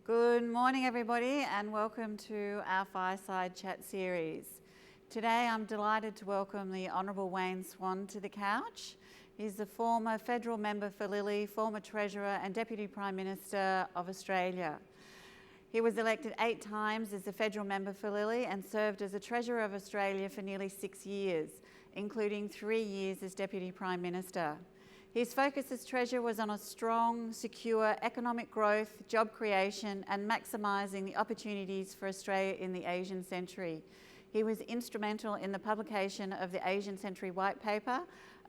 Good morning, everybody, and welcome to our Fireside Chat series. Today, I'm delighted to welcome the Honourable Wayne Swan to the couch. He's the former federal member for Lilly, former Treasurer and Deputy Prime Minister of Australia. He was elected 8 times as a federal member for Lilly and served as a Treasurer of Australia for nearly 6 years, including 3 years as Deputy Prime Minister. His focus as Treasurer was on a strong, secure economic growth, job creation and maximising the opportunities for Australia in the Asian century. He was instrumental in the publication of the Asian Century White Paper,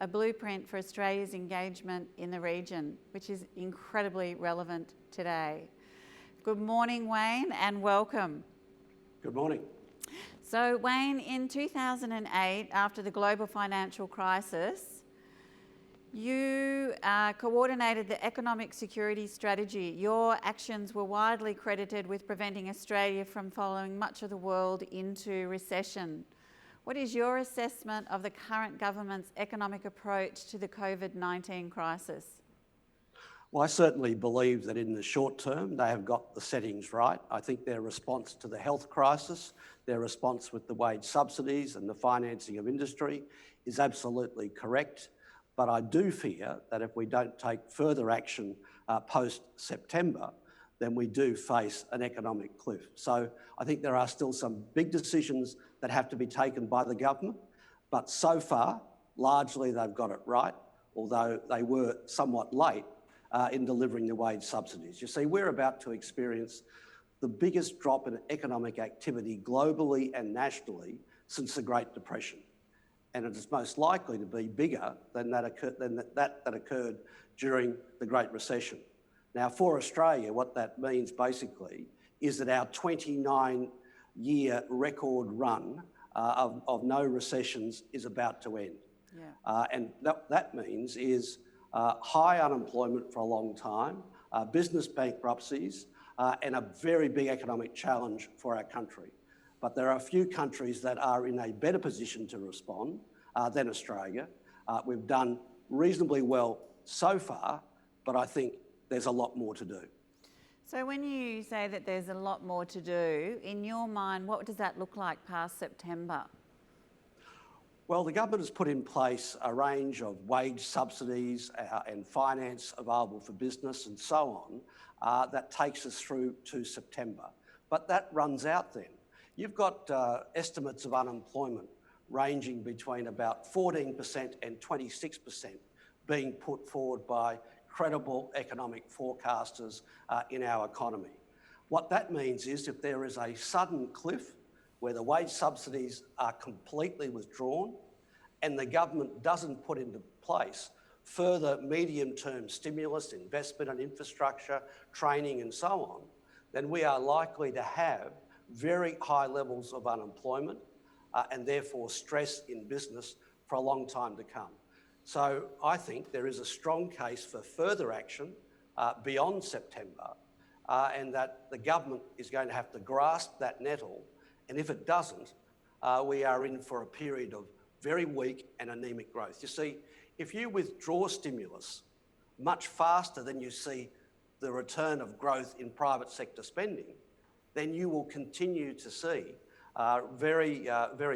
a blueprint for Australia's engagement in the region, which is incredibly relevant today. Good morning, Wayne, and welcome. Good morning. So, Wayne, in 2008, after the global financial crisis, you coordinated the economic security strategy. Your actions were widely credited with preventing Australia from following much of the world into recession. What is your assessment of the current government's economic approach to the COVID-19 crisis? Well, I certainly believe that in the short term they have got the settings right. I think their response to the health crisis, their response with the wage subsidies and the financing of industry is absolutely correct. But I do fear that if we don't take further action post-September, then we do face an economic cliff. So I think there are still some big decisions that have to be taken by the government, but so far, largely they've got it right, although they were somewhat late in delivering the wage subsidies. You see, we're about to experience the biggest drop in economic activity globally and nationally since the Great Depression. And it is most likely to be bigger than that occurred during the Great Recession. Now, for Australia, what that means basically is that our 29-year record run of no recessions is about to end. Yeah. And that means is high unemployment for a long time, business bankruptcies, and a very big economic challenge for our country. But there are a few countries that are in a better position to respond than Australia. We've done reasonably well so far, but I think there's a lot more to do. So when you say that there's a lot more to do, in your mind, what does that look like past September? Well, the government has put in place a range of wage subsidies and finance available for business and so on that takes us through to September. But that runs out then. You've got estimates of unemployment ranging between about 14% and 26% being put forward by credible economic forecasters in our economy. What that means is if there is a sudden cliff where the wage subsidies are completely withdrawn and the government doesn't put into place further medium-term stimulus, investment in infrastructure, training and so on, then we are likely to have very high levels of unemployment and therefore stress in business for a long time to come. So I think there is a strong case for further action beyond September and that the government is going to have to grasp that nettle, and if it doesn't, we are in for a period of very weak and anemic growth. You see, if you withdraw stimulus much faster than you see the return of growth in private sector spending, then you will continue to see very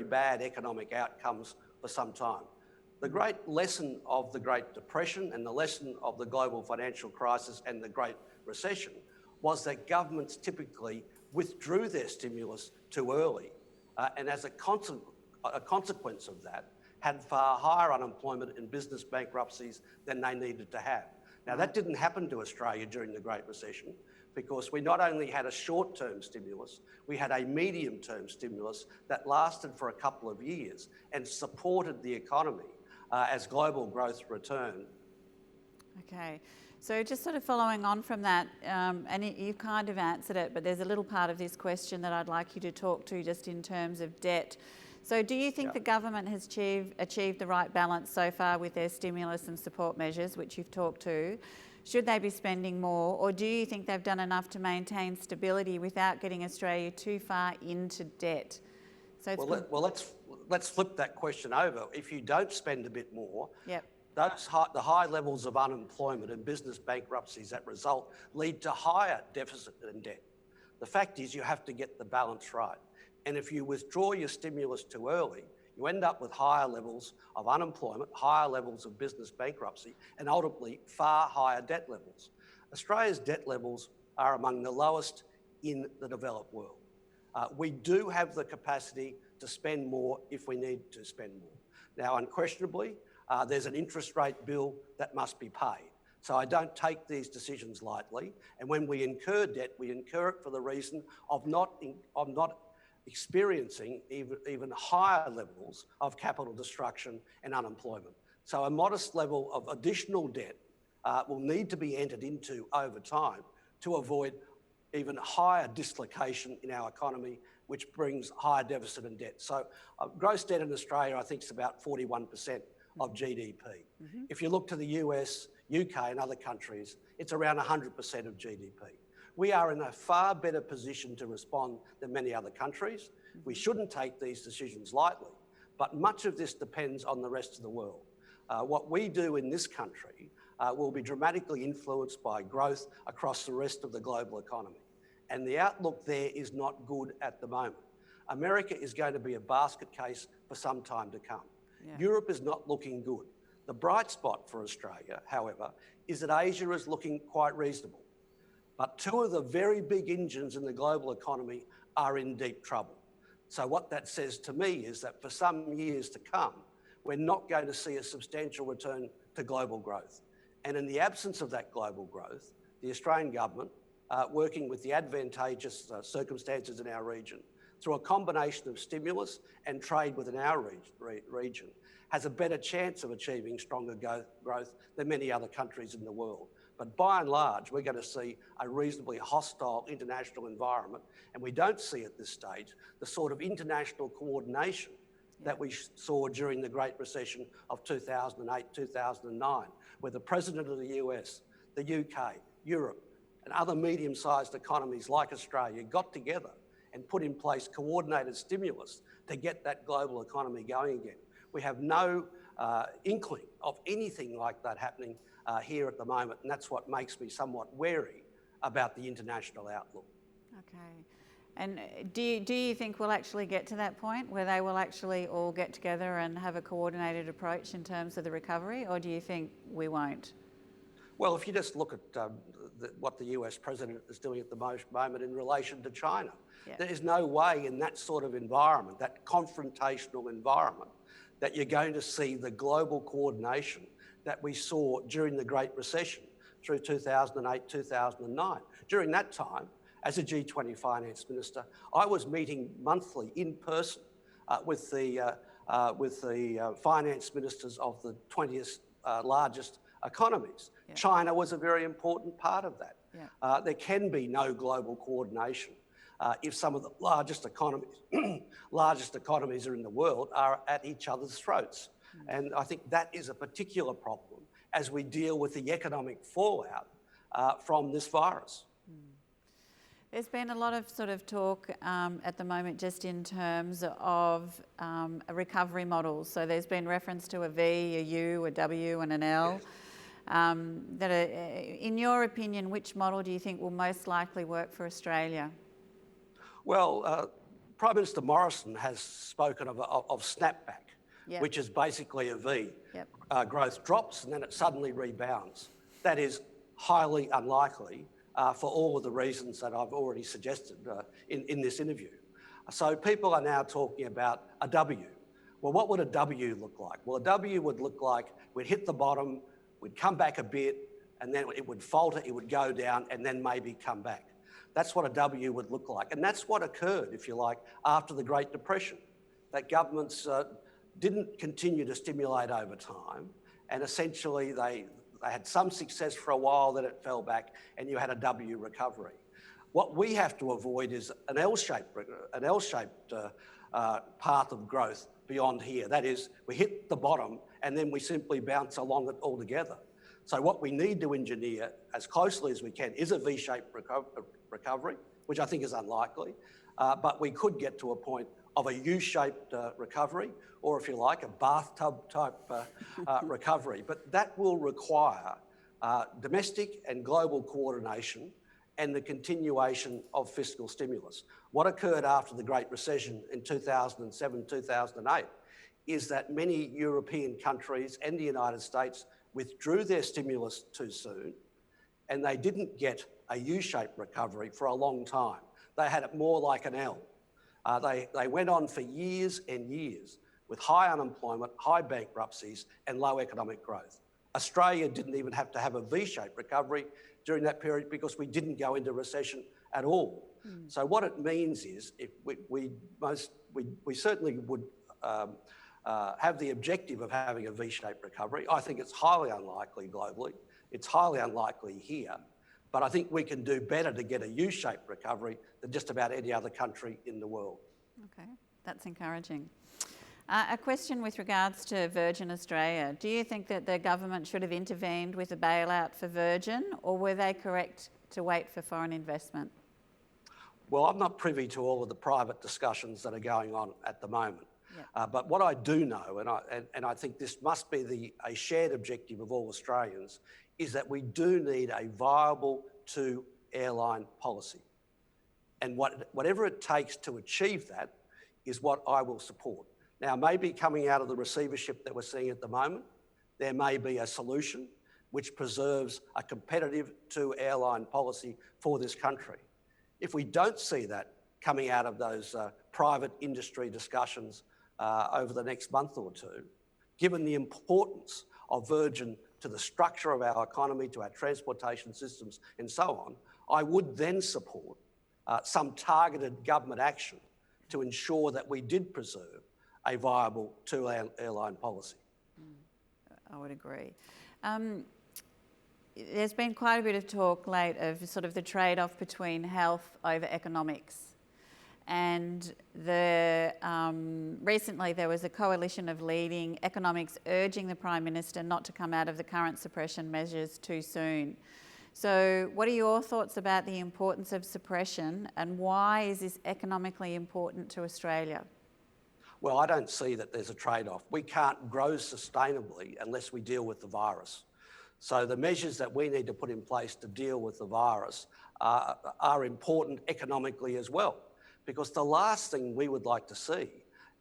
bad economic outcomes for some time. The great lesson of the Great Depression and the lesson of the global financial crisis and the Great Recession was that governments typically withdrew their stimulus too early and as a consequence of that had far higher unemployment and business bankruptcies than they needed to have. Now, that didn't happen to Australia during the Great Recession because we not only had a short-term stimulus, we had a medium-term stimulus that lasted for a couple of years and supported the economy as global growth returned. Okay, so just sort of following on from that, and you've kind of answered it, but there's a little part of this question that I'd like you to talk to just in terms of debt. So do you think the government has achieved the right balance so far with their stimulus and support measures, which you've talked to? Should they be spending more, or do you think they've done enough to maintain stability without getting Australia too far into debt? So let's flip that question over. If you don't spend a bit more, yep. the high levels of unemployment and business bankruptcies that result lead to higher deficit and debt. The fact is you have to get the balance right. And if you withdraw your stimulus too early, you end up with higher levels of unemployment, higher levels of business bankruptcy, and ultimately far higher debt levels. Australia's debt levels are among the lowest in the developed world. We do have the capacity to spend more if we need to spend more. Now, unquestionably, there's an interest rate bill that must be paid. So I don't take these decisions lightly. And when we incur debt, we incur it for the reason of not experiencing even higher levels of capital destruction and unemployment. So a modest level of additional debt will need to be entered into over time to avoid even higher dislocation in our economy, which brings higher deficit and debt. So gross debt in Australia, I think, is about 41% of GDP. If you look to the US, UK and other countries, it's around 100% of GDP. We are in a far better position to respond than many other countries. We shouldn't take these decisions lightly, but much of this depends on the rest of the world. What we do in this country will be dramatically influenced by growth across the rest of the global economy. And the outlook there is not good at the moment. America is going to be a basket case for some time to come. Yeah. Europe is not looking good. The bright spot for Australia, however, is that Asia is looking quite reasonable. But two of the very big engines in the global economy are in deep trouble. So what that says to me is that for some years to come, we're not going to see a substantial return to global growth. And in the absence of that global growth, the Australian government, working with the advantageous circumstances in our region, through a combination of stimulus and trade within our region, has a better chance of achieving stronger growth than many other countries in the world. But by and large, we're going to see a reasonably hostile international environment, and we don't see at this stage the sort of international coordination that we saw during the Great Recession of 2008, 2009, where the President of the US, the UK, Europe, and other medium-sized economies like Australia got together and put in place coordinated stimulus to get that global economy going again. We have no inkling of anything like that happening here at the moment, and that's what makes me somewhat wary about the international outlook. Okay. And do you think we'll actually get to that point where they will actually all get together and have a coordinated approach in terms of the recovery, or do you think we won't? Well, if you just look at what the US president is doing at the moment in relation to China, there is no way in that sort of environment, that confrontational environment, that you're going to see the global coordination that we saw during the Great Recession through 2008, 2009. During that time, as a G20 finance minister, I was meeting monthly in person with the finance ministers of the 20th largest economies. Yeah. China was a very important part of that. Yeah. There can be no global coordination if some of the largest economies are in the world are at each other's throats. And I think that is a particular problem as we deal with the economic fallout from this virus. There's been a lot of sort of talk at the moment just in terms of recovery models. So there's been reference to a V, a U, a W and an L. Yes. In your opinion, which model do you think will most likely work for Australia? Well, Prime Minister Morrison has spoken of snapback, yep, which is basically a V. Yep. Growth drops and then it suddenly rebounds. That is highly unlikely for all of the reasons that I've already suggested in this interview. So people are now talking about a W. Well, what would a W look like? Well, a W would look like we'd hit the bottom, we'd come back a bit, and then it would falter, it would go down, and then maybe come back. That's what a W would look like. And that's what occurred, if you like, after the Great Depression. That governments didn't continue to stimulate over time, and essentially they had some success for a while, then it fell back, and you had a W recovery. What we have to avoid is an L-shaped path of growth beyond here. That is, we hit the bottom, and then we simply bounce along it altogether. So what we need to engineer as closely as we can is a V-shaped recovery, which I think is unlikely, but we could get to a point of a U-shaped recovery, or if you like, a bathtub type recovery. But that will require domestic and global coordination and the continuation of fiscal stimulus. What occurred after the Great Recession in 2007, 2008 is that many European countries and the United States withdrew their stimulus too soon, and they didn't get a U-shaped recovery for a long time. They had it more like an L. They went on for years and years with high unemployment, high bankruptcies, and low economic growth. Australia didn't even have to have a V-shaped recovery during that period because we didn't go into recession at all. So what it means is, if we certainly would have the objective of having a V-shaped recovery. I think it's highly unlikely globally. It's highly unlikely here. But I think we can do better to get a U-shaped recovery than just about any other country in the world. Okay, that's encouraging. A question with regards to Virgin Australia. Do you think that the government should have intervened with a bailout for Virgin, or were they correct to wait for foreign investment? Well, I'm not privy to all of the private discussions that are going on at the moment. Yep. But what I do know, and I think this must be a shared objective of all Australians, is that we do need a viable two-airline policy. And whatever it takes to achieve that is what I will support. Now, maybe coming out of the receivership that we're seeing at the moment, there may be a solution which preserves a competitive two-airline policy for this country. If we don't see that coming out of those private industry discussions over the next month or two, given the importance of Virgin to the structure of our economy, to our transportation systems and so on, I would then support some targeted government action to ensure that we did preserve a viable two-airline policy. I would agree. There's been quite a bit of talk late of sort of the trade-off between health over economics. And recently there was a coalition of leading economics urging the Prime Minister not to come out of the current suppression measures too soon. So what are your thoughts about the importance of suppression, and why is this economically important to Australia? Well, I don't see that there's a trade-off. We can't grow sustainably unless we deal with the virus. So the measures that we need to put in place to deal with the virus are important economically as well. Because the last thing we would like to see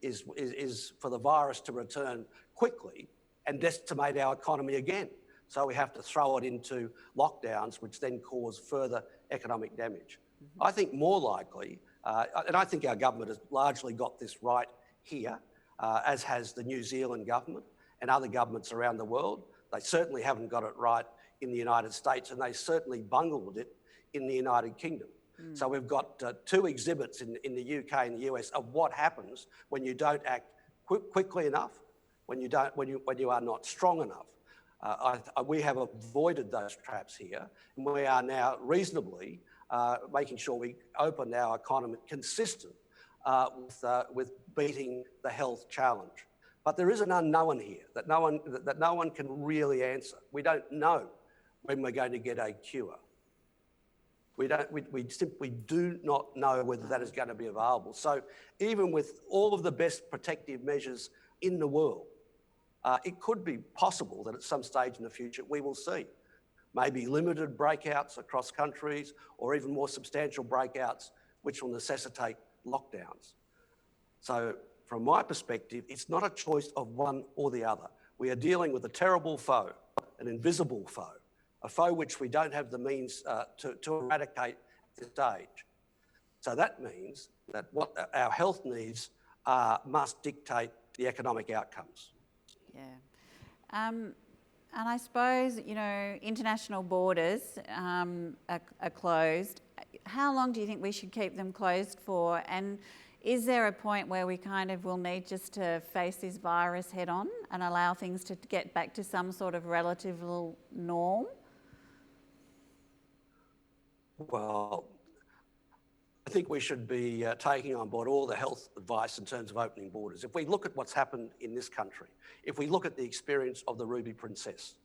is for the virus to return quickly and decimate our economy again. So we have to throw it into lockdowns, which then cause further economic damage. I think more likely, and I think our government has largely got this right here, as has the New Zealand government and other governments around the world. They certainly haven't got it right in the United States, and they certainly bungled it in the United Kingdom. So we've got two exhibits in the UK and the US of what happens when you don't act quickly enough, when you are not strong enough. We have avoided those traps here, and we are now reasonably making sure we open our economy consistent with beating the health challenge. But there is an unknown here that no one can really answer. We don't know when we're going to get a cure. We simply do not know whether that is going to be available. So even with all of the best protective measures in the world, it could be possible that at some stage in the future we will see maybe limited breakouts across countries, or even more substantial breakouts which will necessitate lockdowns. So from my perspective, it's not a choice of one or the other. We are dealing with a terrible foe, an invisible foe, a foe which we don't have the means to eradicate at this stage. So that means that what our health needs must dictate the economic outcomes. Yeah. And I suppose, you know, international borders are closed. How long do you think we should keep them closed for? And is there a point where we kind of will need just to face this virus head on and allow things to get back to some sort of relative norm? Well, I think we should be taking on board all the health advice in terms of opening borders. If we look at what's happened in this country, if we look at the experience of the Ruby Princess,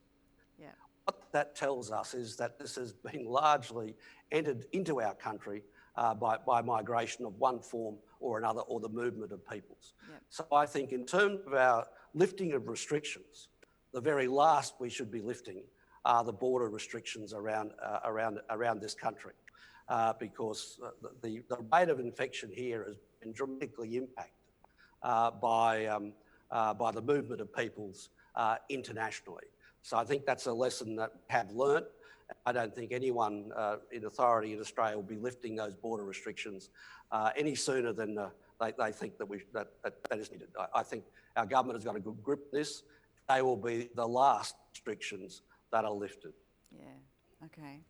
what that tells us is that this has been largely entered into our country by migration of one form or another, or the movement of peoples. Yep. So I think in terms of our lifting of restrictions, the very last we should be lifting are the border restrictions around this country. because the rate of infection here has been dramatically impacted by the movement of peoples internationally. So I think that's a lesson that we have learnt. I don't think anyone in authority in Australia will be lifting those border restrictions any sooner than they think that is needed. I think our government has got a good grip on this. They will be the last restrictions that are lifted. Yeah, okay.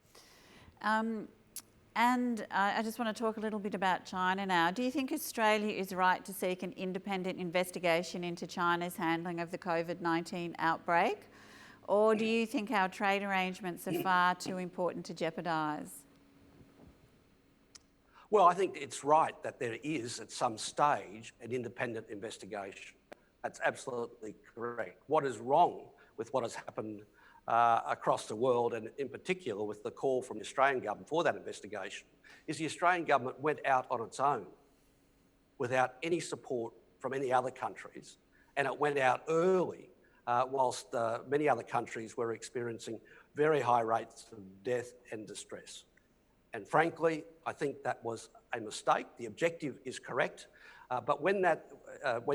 And I just want to talk a little bit about China now. Do you think Australia is right to seek an independent investigation into China's handling of the COVID-19 outbreak? Or do you think our trade arrangements are far too important to jeopardise? Well, I think it's right that there is, at some stage, an independent investigation. That's absolutely correct. What is wrong with what has happened across the world, and in particular with the call from the Australian government for that investigation, is the Australian government went out on its own without any support from any other countries, and it went out early whilst many other countries were experiencing very high rates of death and distress. And frankly, I think that was a mistake. The objective is correct, but when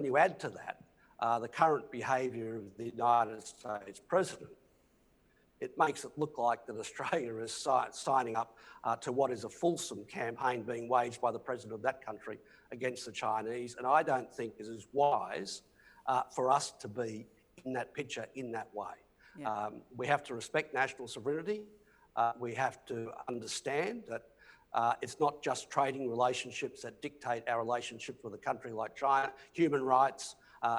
you add to that the current behaviour of the United States President, it makes it look like that Australia is signing up to what is a fulsome campaign being waged by the President of that country against the Chinese, and I don't think it is wise for us to be in that picture in that way. Yeah. We have to respect national sovereignty. We have to understand that it's not just trading relationships that dictate our relationship with a country like China. Human rights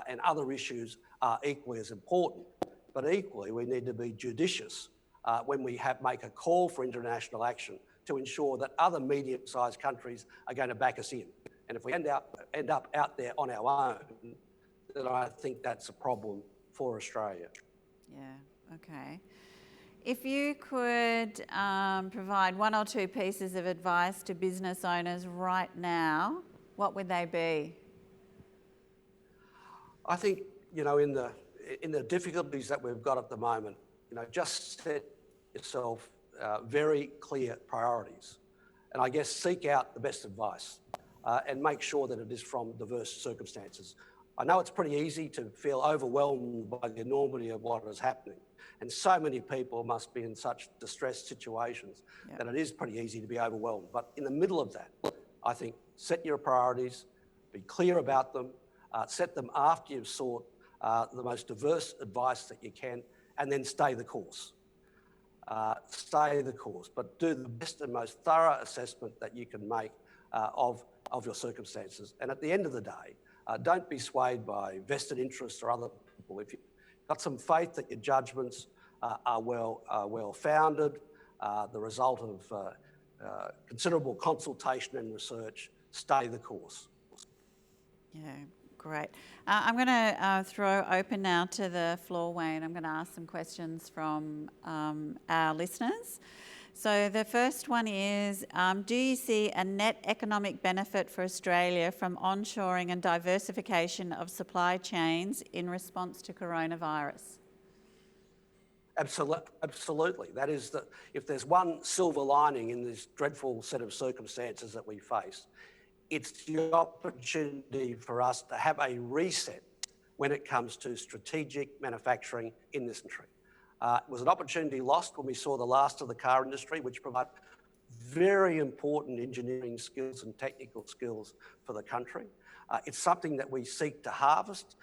and other issues are equally as important. But equally, we need to be judicious when we make a call for international action to ensure that other medium-sized countries are going to back us in. And if we end up out there on our own, then I think that's a problem for Australia. Yeah, okay. If you could provide one or two pieces of advice to business owners right now, what would they be? I think, in the difficulties that we've got at the moment, just set yourself very clear priorities, and I guess seek out the best advice and make sure that it is from diverse circumstances. I know it's pretty easy to feel overwhelmed by the enormity of what is happening, and so many people must be in such distressed situations that it is pretty easy to be overwhelmed. But in the middle of that, I think set your priorities, be clear about them, set them after you've sought the most diverse advice that you can, and then stay the course. Stay the course, but do the best and most thorough assessment that you can make of your circumstances. And at the end of the day, don't be swayed by vested interests or other people. If you've got some faith that your judgments are well-founded, the result of considerable consultation and research, stay the course. Yeah, great. I'm going to throw open now to the floor, Wayne. I'm going to ask some questions from our listeners. So the first one is, do you see a net economic benefit for Australia from onshoring and diversification of supply chains in response to coronavirus? Absolutely. That is, if there's one silver lining in this dreadful set of circumstances that we face, it's the opportunity for us to have a reset when it comes to strategic manufacturing in this country. It was an opportunity lost when we saw the last of the car industry, which provided very important engineering skills and technical skills for the country. It's something that we seek to harvest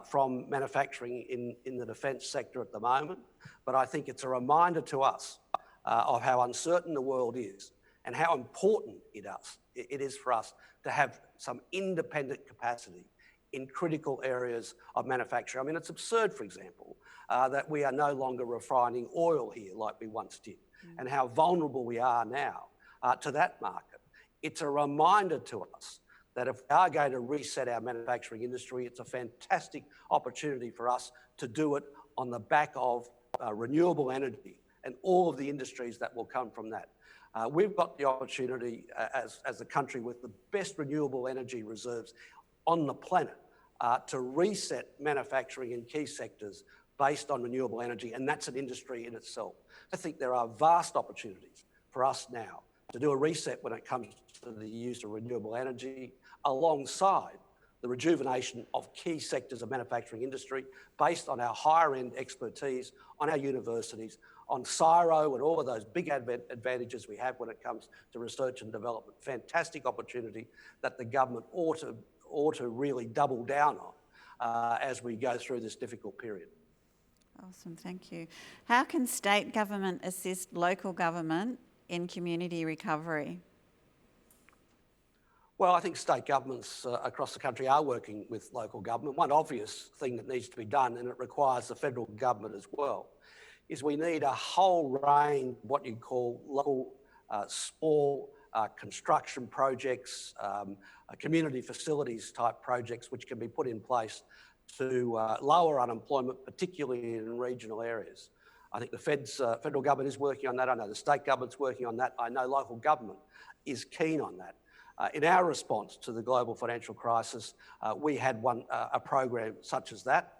from manufacturing in the defence sector at the moment, but I think it's a reminder to us of how uncertain the world is and how important it is for us to have some independent capacity in critical areas of manufacturing. I mean, it's absurd, for example, that we are no longer refining oil here like we once did, and how vulnerable we are now to that market. It's a reminder to us that if we are going to reset our manufacturing industry, it's a fantastic opportunity for us to do it on the back of renewable energy and all of the industries that will come from that. We've got the opportunity as a country with the best renewable energy reserves on the planet to reset manufacturing in key sectors based on renewable energy, and that's an industry in itself. I think there are vast opportunities for us now to do a reset when it comes to the use of renewable energy, alongside the rejuvenation of key sectors of manufacturing industry based on our higher end expertise, on our universities, on CSIRO and all of those big advantages we have when it comes to research and development. Fantastic opportunity that the government ought to really double down on as we go through this difficult period. Awesome, thank you. How can state government assist local government in community recovery? Well, I think state governments across the country are working with local government. One obvious thing that needs to be done, and it requires the federal government as well, is we need a whole range of what you call local small construction projects, community facilities type projects which can be put in place to lower unemployment, particularly in regional areas. I think the federal government is working on that. I know the state government's working on that. I know local government is keen on that. In our response to the global financial crisis, we had a program such as that.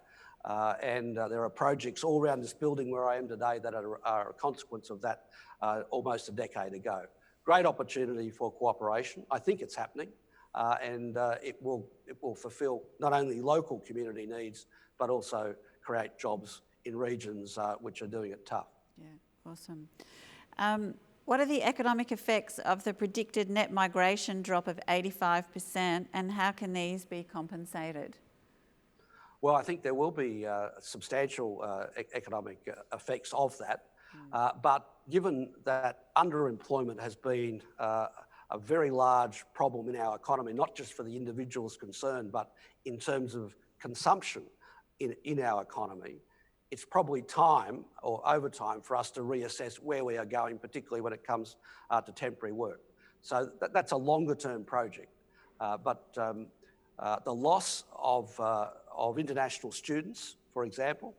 And there are projects all around this building where I am today that are a consequence of that almost a decade ago. Great opportunity for cooperation. I think it's happening, and it will fulfil not only local community needs, but also create jobs in regions which are doing it tough. Yeah, awesome. What are the economic effects of the predicted net migration drop of 85%, and how can these be compensated? Well, I think there will be substantial economic effects of that. But given that underemployment has been a very large problem in our economy, not just for the individuals concerned, but in terms of consumption in our economy, it's probably time or over time for us to reassess where we are going, particularly when it comes to temporary work. So that's a longer term project. But the loss of international students, for example,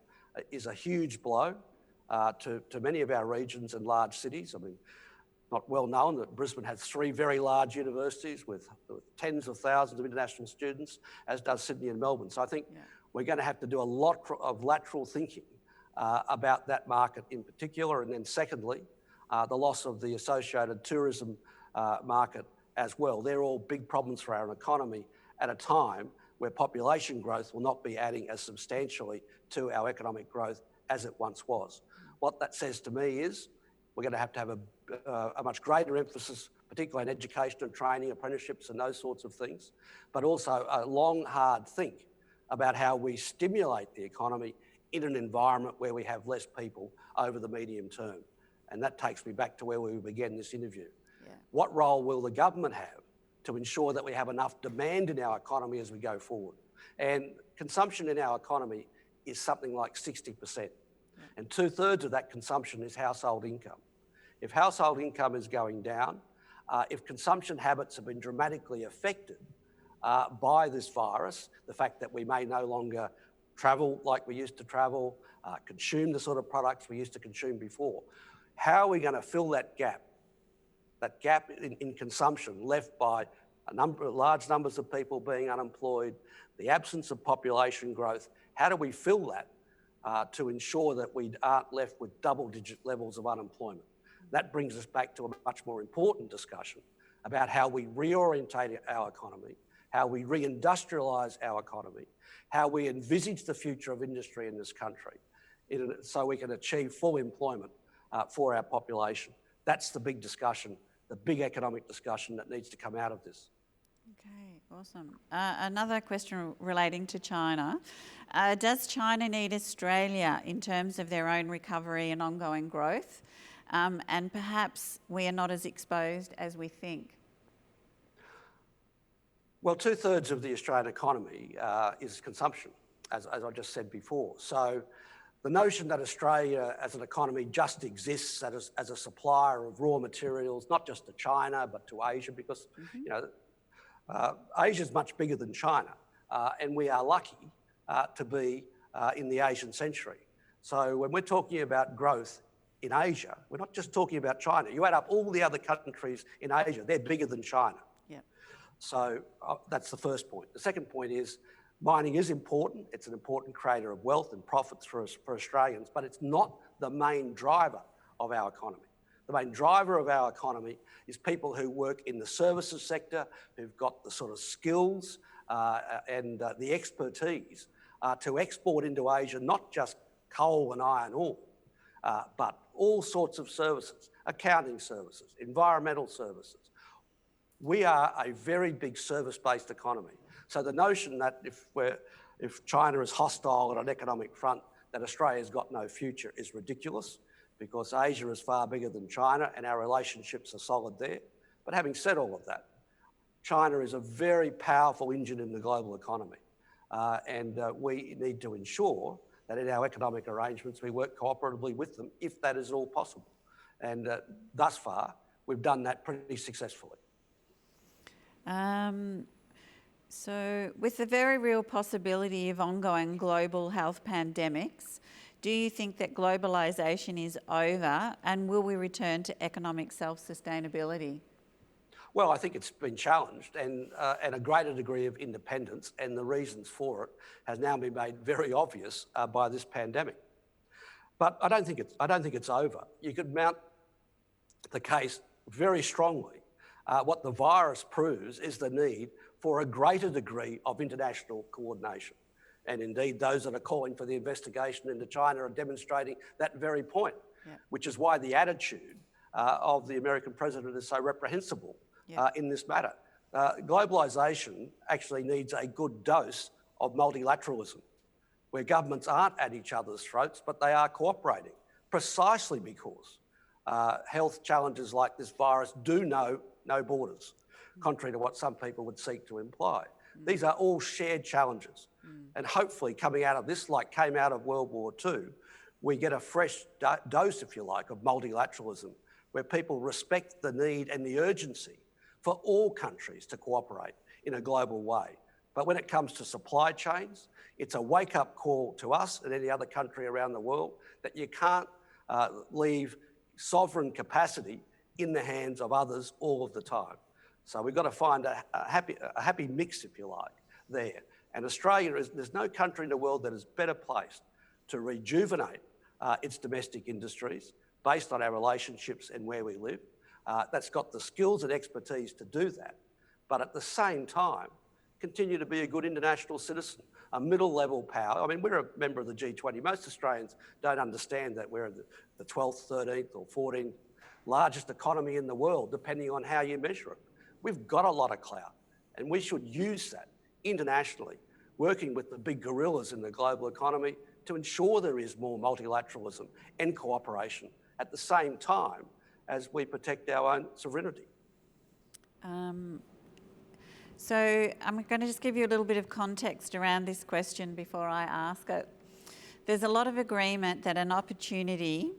is a huge blow to many of our regions and large cities. I mean, not well known that Brisbane has 3 very large universities with tens of thousands of international students, as does Sydney and Melbourne. So I think we're going to have to do a lot of lateral thinking about that market in particular. And then secondly, the loss of the associated tourism market as well. They're all big problems for our economy at a time where population growth will not be adding as substantially to our economic growth as it once was. What that says to me is we're going to have a much greater emphasis, particularly on education and training, apprenticeships and those sorts of things, but also a long, hard think about how we stimulate the economy in an environment where we have less people over the medium term. And that takes me back to where we began this interview. Yeah. What role will the government have to ensure that we have enough demand in our economy as we go forward? And consumption in our economy is something like 60%. And 2/3 of that consumption is household income. If household income is going down, if consumption habits have been dramatically affected by this virus, the fact that we may no longer travel like we used to travel, consume the sort of products we used to consume before, how are we going to fill that gap in consumption left by large numbers of people being unemployed, the absence of population growth? How do we fill that to ensure that we aren't left with double-digit levels of unemployment? That brings us back to a much more important discussion about how we reorientate our economy, how we reindustrialise our economy, how we envisage the future of industry in this country so we can achieve full employment for our population. That's the big discussion, the big economic discussion that needs to come out of this. Okay, awesome. Another question relating to China. Does China need Australia in terms of their own recovery and ongoing growth? And perhaps we are not as exposed as we think. Well, 2/3 of the Australian economy is consumption, as I just said before. So the notion that Australia as an economy just exists as a supplier of raw materials, not just to China, but to Asia, because Asia is much bigger than China, and we are lucky to be in the Asian century. So when we're talking about growth in Asia, we're not just talking about China. You add up all the other countries in Asia, they're bigger than China. Yeah. So that's the first point. The second point is mining is important. It's an important creator of wealth and profits for Australians, but it's not the main driver of our economy. The main driver of our economy is people who work in the services sector, who've got the sort of skills and the expertise to export into Asia, not just coal and iron ore, but all sorts of services, accounting services, environmental services. We are a very big service-based economy. So the notion that if China is hostile on an economic front, that Australia's got no future is ridiculous, because Asia is far bigger than China and our relationships are solid there. But having said all of that, China is a very powerful engine in the global economy. And we need to ensure that in our economic arrangements we work cooperatively with them if that is at all possible. And thus far, we've done that pretty successfully. So with the very real possibility of ongoing global health pandemics, do you think that globalisation is over, and will we return to economic self-sustainability? Well, I think it's been challenged, and a greater degree of independence, and the reasons for it has now been made very obvious by this pandemic. But I don't think it's over. You could mount the case very strongly. What the virus proves is the need for a greater degree of international coordination. And indeed, those that are calling for the investigation into China are demonstrating that very point, which is why the attitude of the American president is so reprehensible in this matter. Globalisation actually needs a good dose of multilateralism, where governments aren't at each other's throats, but they are cooperating, precisely because health challenges like this virus do know no borders, contrary to what some people would seek to imply. These are all shared challenges. And hopefully coming out of this, like came out of World War II, we get a fresh dose, if you like, of multilateralism, where people respect the need and the urgency for all countries to cooperate in a global way. But when it comes to supply chains, it's a wake-up call to us and any other country around the world that you can't leave sovereign capacity in the hands of others all of the time. So we've got to find a happy mix, if you like, there. And Australia there's no country in the world that is better placed to rejuvenate its domestic industries based on our relationships and where we live. That's got the skills and expertise to do that, but at the same time, continue to be a good international citizen, a middle-level power. I mean, we're a member of the G20. Most Australians don't understand that we're the 12th, 13th or 14th largest economy in the world, depending on how you measure it. We've got a lot of clout, and we should use that internationally, working with the big gorillas in the global economy to ensure there is more multilateralism and cooperation at the same time as we protect our own sovereignty. So I'm going to just give you a little bit of context around this question before I ask it. There's a lot of agreement that an opportunity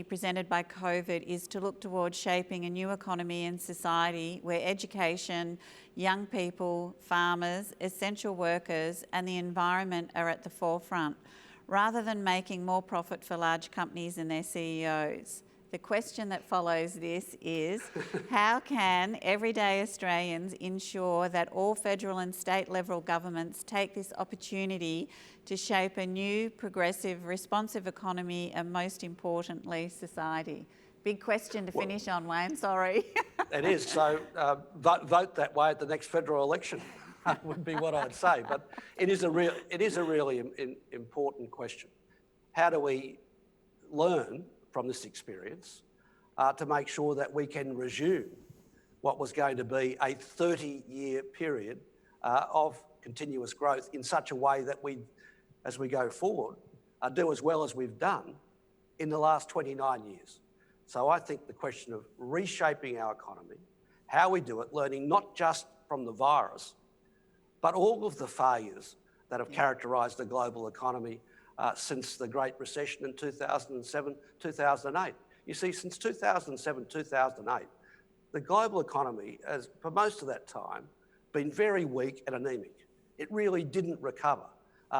presented by COVID is to look towards shaping a new economy and society where education, young people, farmers, essential workers and the environment are at the forefront, rather than making more profit for large companies and their CEOs. The question that follows this is, how can everyday Australians ensure that all federal and state level governments take this opportunity to shape a new, progressive, responsive economy and, most importantly, society? Big question to finish on, Wayne, sorry. It is, so vote that way at the next federal election would be what I'd say. But it is a really important question. How do we learn from this experience to make sure that we can resume what was going to be a 30-year period of continuous growth in such a way that we, as we go forward, do as well as we've done in the last 29 years. So I think the question of reshaping our economy, how we do it, learning not just from the virus, but all of the failures that have characterised the global economy since the Great Recession in 2007, 2008. You see, since 2007, 2008, the global economy has, for most of that time, been very weak and anaemic. It really didn't recover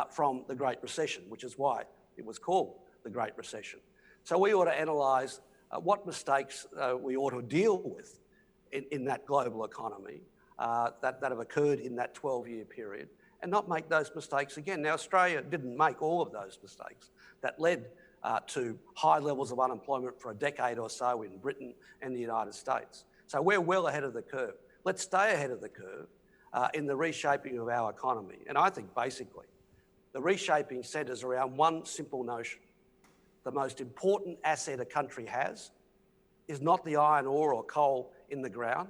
from the Great Recession, which is why it was called the Great Recession. So we ought to analyse what mistakes we ought to deal with in that global economy that have occurred in that 12-year period, and not make those mistakes again. Now, Australia didn't make all of those mistakes that led to high levels of unemployment for a decade or so in Britain and the United States. So we're well ahead of the curve. Let's stay ahead of the curve in the reshaping of our economy. And I think basically the reshaping centres around one simple notion. The most important asset a country has is not the iron ore or coal in the ground,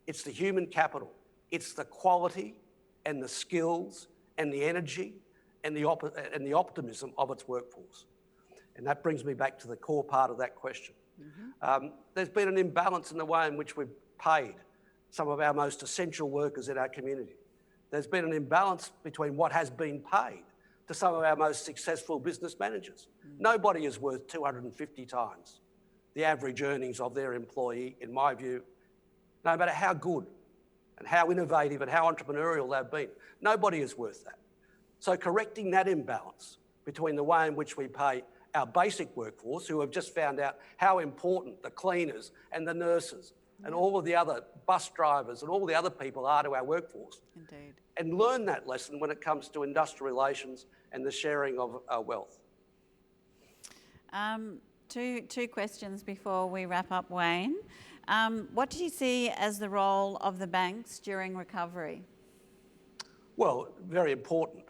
it's the human capital. It's the quality and the skills and the energy and the optimism of its workforce. And that brings me back to the core part of that question. There's been an imbalance in the way in which we've paid some of our most essential workers in our community. There's been an imbalance between what has been paid to some of our most successful business managers. Nobody is worth 250 times the average earnings of their employee, in my view, no matter how good and how innovative and how entrepreneurial they've been. Nobody is worth that. So correcting that imbalance between the way in which we pay our basic workforce, who have just found out how important the cleaners and the nurses and all of the other bus drivers and all the other people are to our workforce. Indeed. And learn that lesson when it comes to industrial relations and the sharing of wealth. Two questions before we wrap up, Wayne. What do you see as the role of the banks during recovery? Well, very important.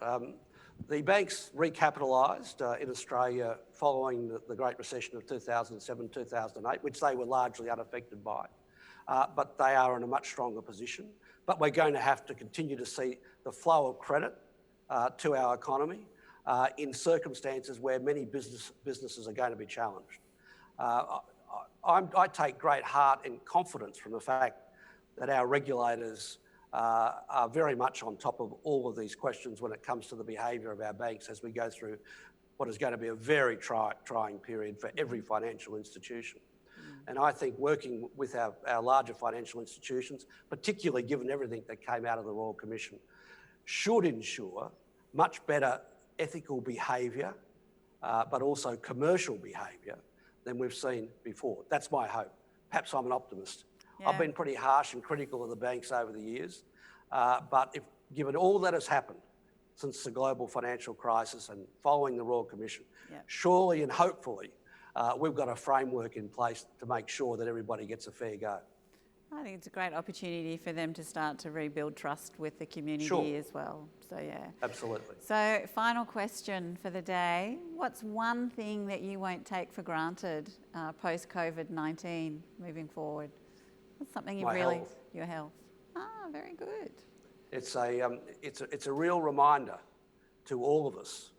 The banks recapitalised in Australia following the Great Recession of 2007-2008, which they were largely unaffected by. But they are in a much stronger position. But we're going to have to continue to see the flow of credit to our economy in circumstances where many businesses are going to be challenged. I take great heart and confidence from the fact that our regulators are very much on top of all of these questions when it comes to the behaviour of our banks as we go through what is going to be a very trying period for every financial institution. And I think working with our larger financial institutions, particularly given everything that came out of the Royal Commission, should ensure much better ethical behaviour, but also commercial behaviour than we've seen before. That's my hope. Perhaps I'm an optimist. Yeah. I've been pretty harsh and critical of the banks over the years, but given all that has happened since the global financial crisis and following the Royal Commission, surely and hopefully we've got a framework in place to make sure that everybody gets a fair go. I think it's a great opportunity for them to start to rebuild trust with the community as well. So, yeah. Absolutely. So, final question for the day. What's one thing that you won't take for granted post-COVID-19 moving forward? What's something you health. Your health. Ah, very good. It's a real reminder to all of us,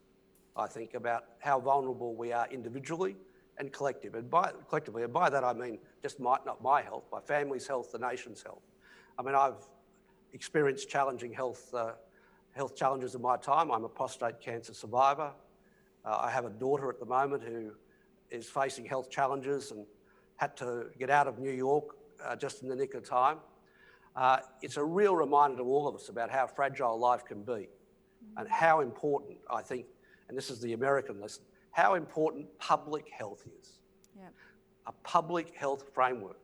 I think, about how vulnerable we are individually and collectively. And by that I mean just not my health, my family's health, the nation's health. I mean, I've experienced challenging health challenges in my time. I'm a prostate cancer survivor. I have a daughter at the moment who is facing health challenges and had to get out of New York just in the nick of time. It's a real reminder to all of us about how fragile life can be and how important, I think, and this is the American lesson, how important public health is. Yep. A public health framework.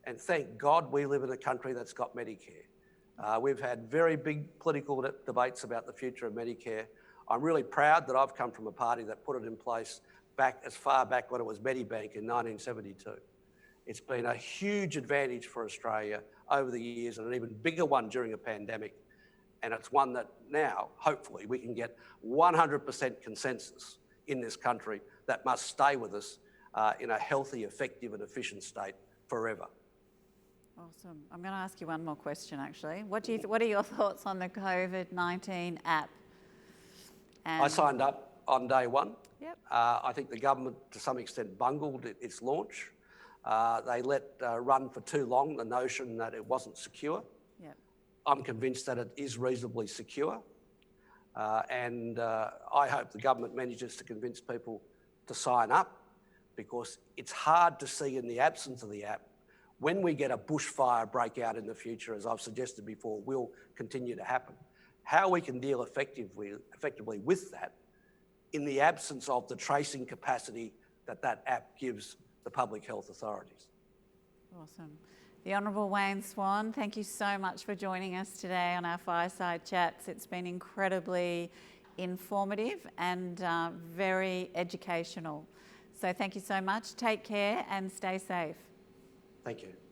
And thank God we live in a country that's got Medicare. We've had very big political debates about the future of Medicare. I'm really proud that I've come from a party that put it in place back as far back when it was Medibank in 1972. It's been a huge advantage for Australia over the years and an even bigger one during a pandemic. And it's one that now, hopefully, we can get 100% consensus in this country that must stay with us in a healthy, effective and efficient state forever. Awesome. I'm going to ask you one more question, actually. What are your thoughts on the COVID-19 app? I signed up on day one. Yep. I think the government, to some extent, bungled its launch. They let run for too long the notion that it wasn't secure. Yep. I'm convinced that it is reasonably secure. And I hope the government manages to convince people to sign up, because it's hard to see in the absence of the app, when we get a bushfire breakout in the future, as I've suggested before, will continue to happen, how we can deal effectively with that in the absence of the tracing capacity that app gives the public health authorities. Awesome. The Honourable Wayne Swan, thank you so much for joining us today on our Fireside Chats. It's been incredibly informative and very educational. So thank you so much. Take care and stay safe. Thank you.